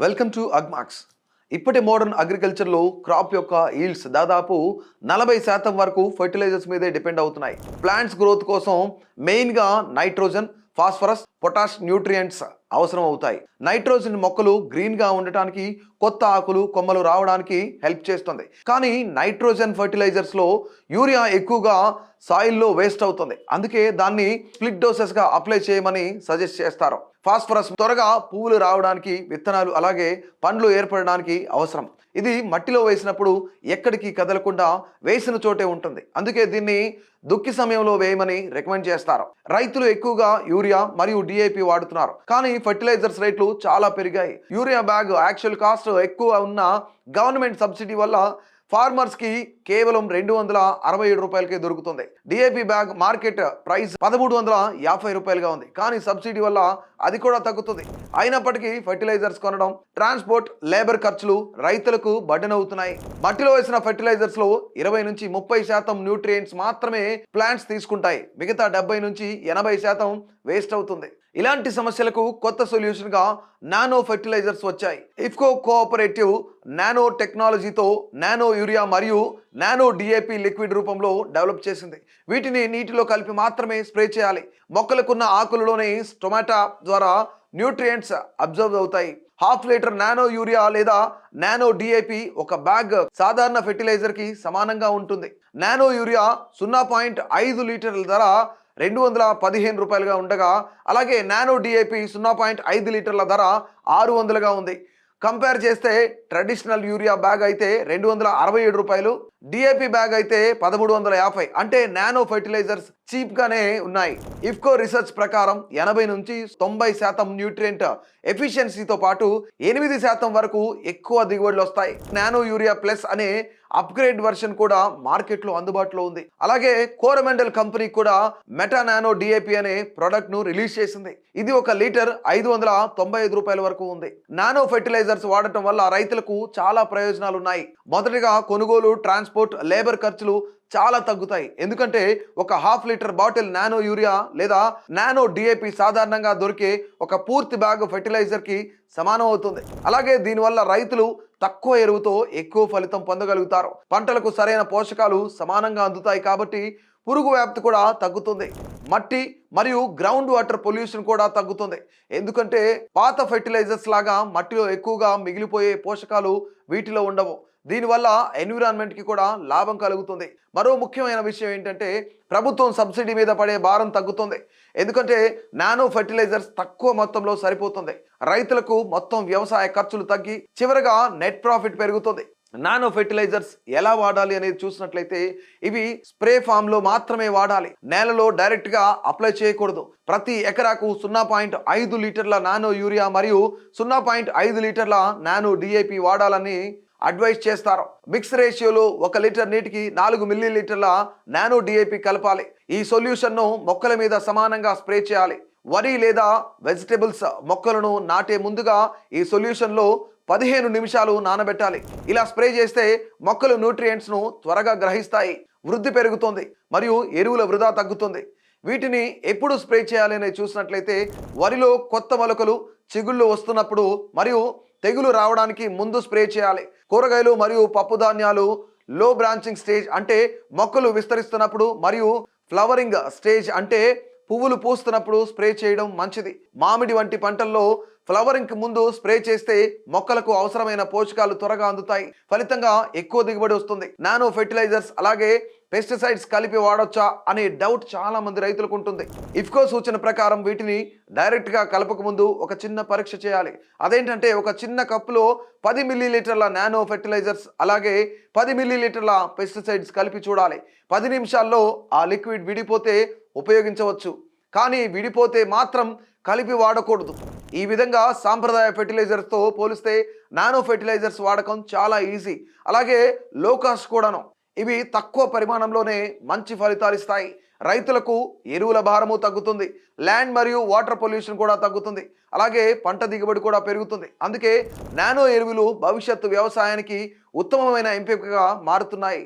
Welcome to Agmax. ఇప్పటి modern అగ్రికల్చర్లో crop యొక్క yields దాదాపు 40% వరకు ఫర్టిలైజర్స్ మీదే డిపెండ్ అవుతున్నాయి. ప్లాంట్స్ గ్రోత్ కోసం మెయిన్గా నైట్రోజన్, ఫాస్ఫరస్, పొటాష్ న్యూట్రియంట్స్ అవసరం అవుతాయి. నైట్రోజన్ మొక్కలు గ్రీన్గా ఉండటానికి, కొత్త ఆకులు కొమ్మలు రావడానికి హెల్ప్ చేస్తుంది. కానీ నైట్రోజన్ ఫర్టిలైజర్స్లో యూరియా ఎక్కువగా సాయిల్లో వేస్ట్ అవుతుంది. అందుకే దాన్ని స్ప్లిట్ డోసెస్గా అప్లై చేయమని సజెస్ట్ చేస్తారు. ఫాస్ఫరస్ త్వరగా పువ్వులు రావడానికి, విత్తనాలు అలాగే పండ్లు ఏర్పడడానికి అవసరం. ఇది మట్టిలో వేసినప్పుడు ఎక్కడికి కదలకుండా వేసిన చోటే ఉంటుంది. అందుకే దీన్ని దుక్కి సమయంలో వేయమని రికమెండ్ చేస్తారు. రైతులు ఎక్కువగా యూరియా మరియు డిఏపి వాడుతున్నారు, కానీ ఫర్టిలైజర్స్ రేట్లు చాలా పెరిగాయి. యూరియా బ్యాగ్ యాక్చువల్ కాస్ట్ ఎక్కువ ఉన్న గవర్నమెంట్ సబ్సిడీ వల్ల ఫార్మర్స్కి కేవలం 267 రూపాయలకే దొరుకుతుంది. డిఏపి బ్యాగ్ మార్కెట్ ప్రైస్ 1350 రూపాయలుగా ఉంది, కానీ సబ్సిడీ వల్ల అది కూడా తగ్గుతుంది. అయినప్పటికీ ఫర్టిలైజర్స్ కొనడం, ట్రాన్స్పోర్ట్, లేబర్ ఖర్చులు రైతులకు బర్డెన్ అవుతున్నాయి. మట్టిలో వేసిన ఫర్టిలైజర్స్ లో 20 నుంచి 30% న్యూట్రియంట్స్ మాత్రమే ప్లాంట్స్ తీసుకుంటాయి. మిగతా 70 నుంచి 80% వేస్ట్ అవుతుంది. ఇలాంటి సమస్యలకు కొత్త సొల్యూషన్ గా నానో ఫెర్టిలైజర్స్ వచ్చాయి. ఇఫ్కో కోఆపరేటివ్ నానో టెక్నాలజీతో నానో యూరియా మరియు నానో డిఏపి లిక్విడ్ రూపంలో డెవలప్ చేసింది. వీటిని నీటిలో కలిపి మాత్రమే స్ప్రే చేయాలి. మొక్కలకున్న ఆకులలోని స్టొమాటా ద్వారా న్యూట్రియంట్స్ అబ్జర్వ్ అవుతాయి. 1/2 లీటర్ నానో యూరియా లేదా నానో డిఏపి ఒక బ్యాగ్ సాధారణ ఫెర్టిలైజర్ కి సమానంగా ఉంటుంది. నానో యూరియా 0.5 లీటర్ల ధర 215 రూపాయలుగా ఉండగా, అలాగే నానో డిఏపి 0.5 లీటర్ల ధర 600గా ఉంది. కంపేర్ చేస్తే ట్రెడిషనల్ యూరియా బ్యాగ్ అయితే 267 రూపాయలు, డిఏపి బ్యాగ్ అయితే 1350. అంటే నానో ఫెర్టిలైజర్స్ చీప్ గానే ఉన్నాయి. ఇఫ్కో రీసెర్చ్ ప్రకారం 80 నుంచి 90% న్యూట్రియంట్ ఎఫిషియన్సీతో పాటు 8% వరకు ఎక్కువ దిగుబడులు వస్తాయి. నానో యూరియా ప్లస్ అనే అప్గ్రేడ్ వర్షన్ కూడా మార్కెట్లో అందుబాటులో ఉంది. అలాగే కోరమండల్ కంపెనీ కూడా మెటా నానో డిఏపి అనే ప్రోడక్ట్ ను రిలీజ్ చేసింది. ఇది 1 లీటర్ 595 రూపాయల వరకు ఉంది. నానో ఫెర్టిలైజర్స్ వాడటం వల్ల రైతులకు చాలా ప్రయోజనాలు ఉన్నాయి. మొదటిగా కొనుగోలు, ట్రాన్స్పోర్ట్, లేబర్ ఖర్చులు చాలా తగ్గుతాయి. ఎందుకంటే 1/2 లీటర్ బాటిల్ నానో యూరియా లేదా నానో డిఏపి సాధారణంగా దొరికే ఒక పూర్తి బ్యాగ్ ఫెర్టిలైజర్ కి సమానం అవుతుంది. అలాగే దీనివల్ల రైతులు తక్కువ ఎరువుతో ఎక్కువ ఫలితం పొందగలుగుతారు. పంటలకు సరైన పోషకాలు సమానంగా అందుతాయి కాబట్టి పురుగు వ్యాప్తి కూడా తగ్గుతుంది. మట్టి మరియు గ్రౌండ్ వాటర్ పొల్యూషన్ కూడా తగ్గుతుంది. ఎందుకంటే పాత ఫెర్టిలైజర్స్ లాగా మట్టిలో ఎక్కువగా మిగిలిపోయే పోషకాలు వీటిలో ఉండవు. దీనివల్ల ఎన్విరాన్మెంట్కి కూడా లాభం కలుగుతుంది. మరో ముఖ్యమైన విషయం ఏంటంటే ప్రభుత్వం సబ్సిడీ మీద పడే భారం తగ్గుతుంది. ఎందుకంటే నానో ఫెర్టిలైజర్స్ తక్కువ మొత్తంలో సరిపోతుంది. రైతులకు మొత్తం వ్యవసాయ ఖర్చులు తగ్గి చివరగా నెట్ ప్రాఫిట్ పెరుగుతుంది. నానో ఫెర్టిలైజర్స్ ఎలా వాడాలి అనేది చూసినట్లయితే ఇవి స్ప్రే ఫామ్ లో మాత్రమే వాడాలి. నేలలో డైరెక్ట్ గా అప్లై చేయకూడదు. ప్రతి ఎకరాకు 0.5 లీటర్ల నానో యూరియా మరియు 0.5 లీటర్ల నానో డిఏపి వాడాలని అడ్వైస్ చేస్తారు. మిక్స్ రేషియోలో 1 లీటర్ నీటికి 4 మిల్లీలీటర్ల నానో డిఏపి కలపాలి. ఈ సొల్యూషన్ను మొక్కల మీద సమానంగా స్ప్రే చేయాలి. వరి లేదా వెజిటబుల్స్ మొక్కలను నాటే ముందుగా ఈ సొల్యూషన్లో 15 నిమిషాలు నానబెట్టాలి. ఇలా స్ప్రే చేస్తే మొక్కలు న్యూట్రియంట్స్ను త్వరగా గ్రహిస్తాయి, వృద్ధి పెరుగుతుంది మరియు ఎరువుల వృధా తగ్గుతుంది. వీటిని ఎప్పుడు స్ప్రే చేయాలి అనేది చూసినట్లయితే వరిలో కొత్త మొలకలు, చిగుళ్ళు వస్తున్నప్పుడు మరియు తెగులు రావడానికి ముందు స్ప్రే చేయాలి. కూరగాయలు మరియు పప్పు ధాన్యాలు లో బ్రాంచింగ్ స్టేజ్ అంటే మొక్కలు విస్తరిస్తున్నప్పుడు మరియు ఫ్లవరింగ్ స్టేజ్ అంటే పువ్వులు పూస్తున్నప్పుడు స్ప్రే చేయడం మంచిది. మామిడి వంటి పంటల్లో ఫ్లవరింగ్ ముందు స్ప్రే చేస్తే మొక్కలకు అవసరమైన పోషకాలు త్వరగా అందుతాయి. ఫలితంగా ఎక్కువ దిగుబడి వస్తుంది. నానో ఫెర్టిలైజర్స్ అలాగే పెస్టిసైడ్స్ కలిపి వాడొచ్చా అనే డౌట్ చాలా మంది రైతులకు ఉంటుంది. ఇఫ్కో సూచన ప్రకారం వీటిని డైరెక్ట్ గా కలపక ముందు ఒక చిన్న పరీక్ష చేయాలి. అదేంటంటే ఒక చిన్న కప్పులో 10 మిల్లీలీటర్ల నానో ఫెర్టిలైజర్స్ అలాగే 10 మిల్లీలీటర్ల పెస్టిసైడ్స్ కలిపి చూడాలి. 10 నిమిషాల్లో ఆ లిక్విడ్ విడిపోతే ఉపయోగించవచ్చు, కానీ విడిపోతే మాత్రం కలిపి వాడకూడదు. ఈ విధంగా సాంప్రదాయ ఫెర్టిలైజర్స్తో పోలిస్తే నానో ఫెర్టిలైజర్స్ వాడకం చాలా ఈజీ, అలాగే లో కాస్ట్ కూడాను. ఇవి తక్కువ పరిమాణంలోనే మంచి ఫలితాలు ఇస్తాయి. రైతులకు ఎరువుల భారము తగ్గుతుంది, ల్యాండ్ మరియు వాటర్ పొల్యూషన్ కూడా తగ్గుతుంది, అలాగే పంట దిగుబడి కూడా పెరుగుతుంది. అందుకే నానో ఎరువులు భవిష్యత్తు వ్యవసాయానికి ఉత్తమమైన ఎంపికగా మారుతున్నాయి.